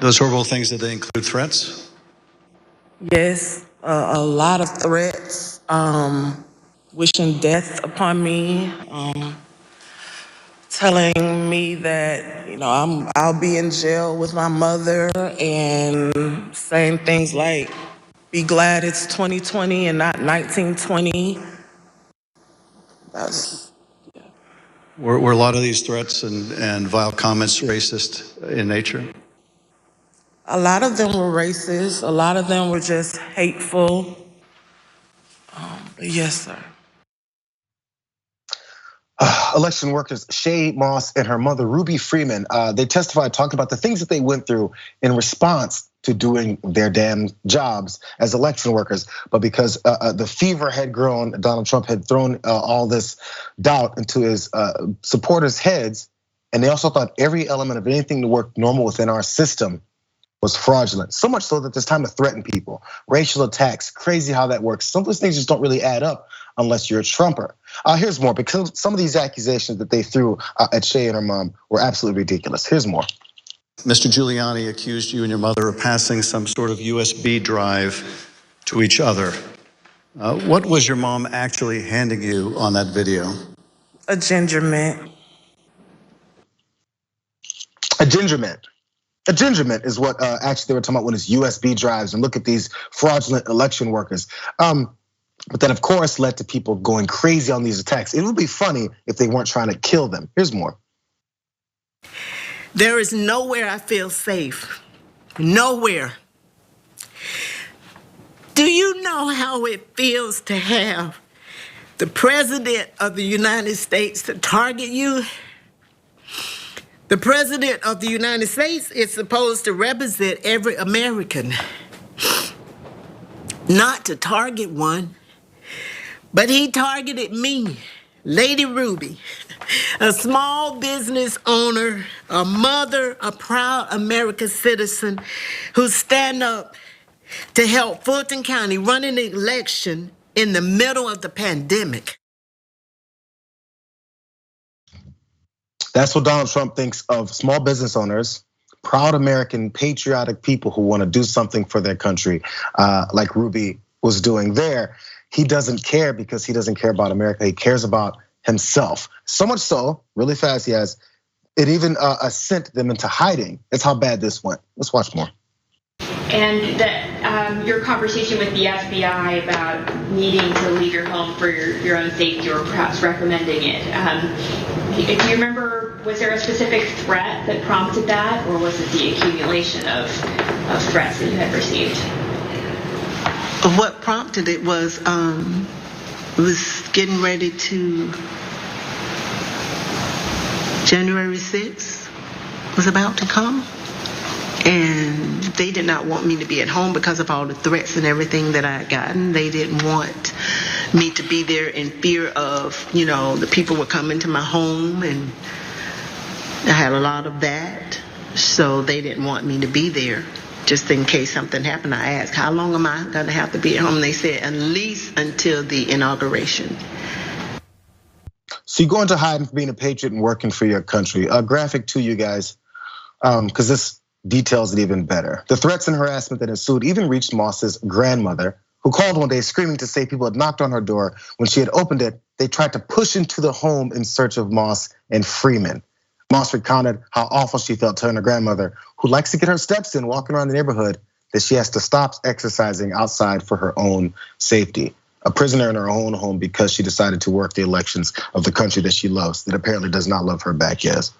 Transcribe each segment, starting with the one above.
Those horrible things, did they include threats? Yes, a lot of threats, wishing death upon me, telling me that I'll be in jail with my mother, and saying things like, "Be glad it's 2020 and not 1920." That's Were a lot of these threats and vile comments racist in nature? a lot of them were racist. A lot of them were just hateful. But yes, sir. Election workers Shay Moss and her mother Ruby Freeman, they testified, talked about the things that they went through in response to doing their damn jobs as election workers. But because the fever had grown, Donald Trump had thrown all this doubt into his supporters' heads, and they also thought every element of anything to work normal within our system was fraudulent. So much so that there's time to threaten people. Racial attacks, crazy how that works. Some of those things just don't really add up unless you're a Trumper. Here's more, because some of these accusations that they threw at Shay and her mom were absolutely ridiculous. Here's more. Mr. Giuliani accused you and your mother of passing some sort of USB drive to each other. What was your mom actually handing you on that video? A ginger mint. A ginger mint. A ginger mint is what actually they were talking about when it's USB drives, and look at these fraudulent election workers. But that of course led to people going crazy on these attacks. It would be funny if they weren't trying to kill them. Here's more. There is nowhere I feel safe. Nowhere. Do you know how it feels to have the President of the United States to target you? The President of the United States is supposed to represent every American, not to target one. But he targeted me, Lady Ruby, a small business owner, a mother, a proud American citizen who stand up to help Fulton County run an election in the middle of the pandemic. That's what Donald Trump thinks of small business owners, proud American patriotic people who want to do something for their country, like Ruby was doing there. He doesn't care because he doesn't care about America. He cares about himself. So much so, really fast, it even sent them into hiding. That's how bad this went. Let's watch more. And that your conversation with the FBI about needing to leave your home for your own safety, or perhaps recommending it. Do you remember, was there a specific threat that prompted that, or was it the accumulation of threats that you had received? What prompted it was getting ready to, January 6th was about to come. And they did not want me to be at home because of all the threats and everything that I had gotten. They didn't want me to be there in fear of, the people were coming to my home, and I had a lot of that. So they didn't want me to be there. Just in case something happened, I asked, how long am I going to have to be at home? They said at least until the inauguration. So you go into hiding for being a patriot and working for your country. A graphic to you guys, because this details it even better. The threats and harassment that ensued even reached Moss's grandmother, who called one day screaming to say people had knocked on her door. When she had opened it, they tried to push into the home in search of Moss and Freeman. Moss recounted how awful she felt telling her grandmother, who likes to get her steps in walking around the neighborhood, that she has to stop exercising outside for her own safety. A prisoner in her own home because she decided to work the elections of the country that she loves, that apparently does not love her back, yes.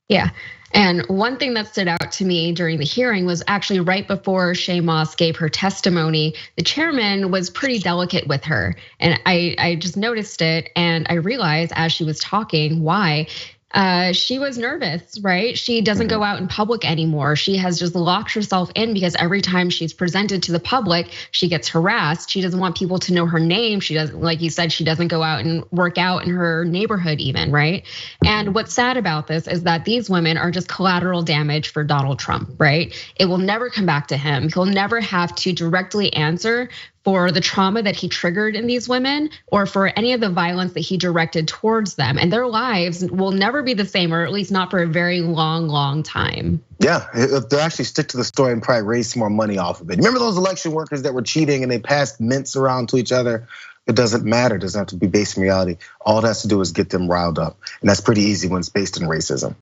Yeah, and one thing that stood out to me during the hearing was actually right before Shay Moss gave her testimony, the chairman was pretty delicate with her. And I just noticed it, and I realized as she was talking why. She was nervous, right? She doesn't go out in public anymore. She has just locked herself in because every time she's presented to the public, she gets harassed. She doesn't want people to know her name. She doesn't, like you said, she doesn't go out and work out in her neighborhood even, right? And what's sad about this is that these women are just collateral damage for Donald Trump, right? It will never come back to him. He'll never have to directly answer for the trauma that he triggered in these women or for any of the violence that he directed towards them. And their lives will never be the same, or at least not for a very long, long time. Yeah, they'll actually stick to the story and probably raise some more money off of it. Remember those election workers that were cheating and they passed mints around to each other? It doesn't matter, it doesn't have to be based in reality. All it has to do is get them riled up. And that's pretty easy when it's based in racism.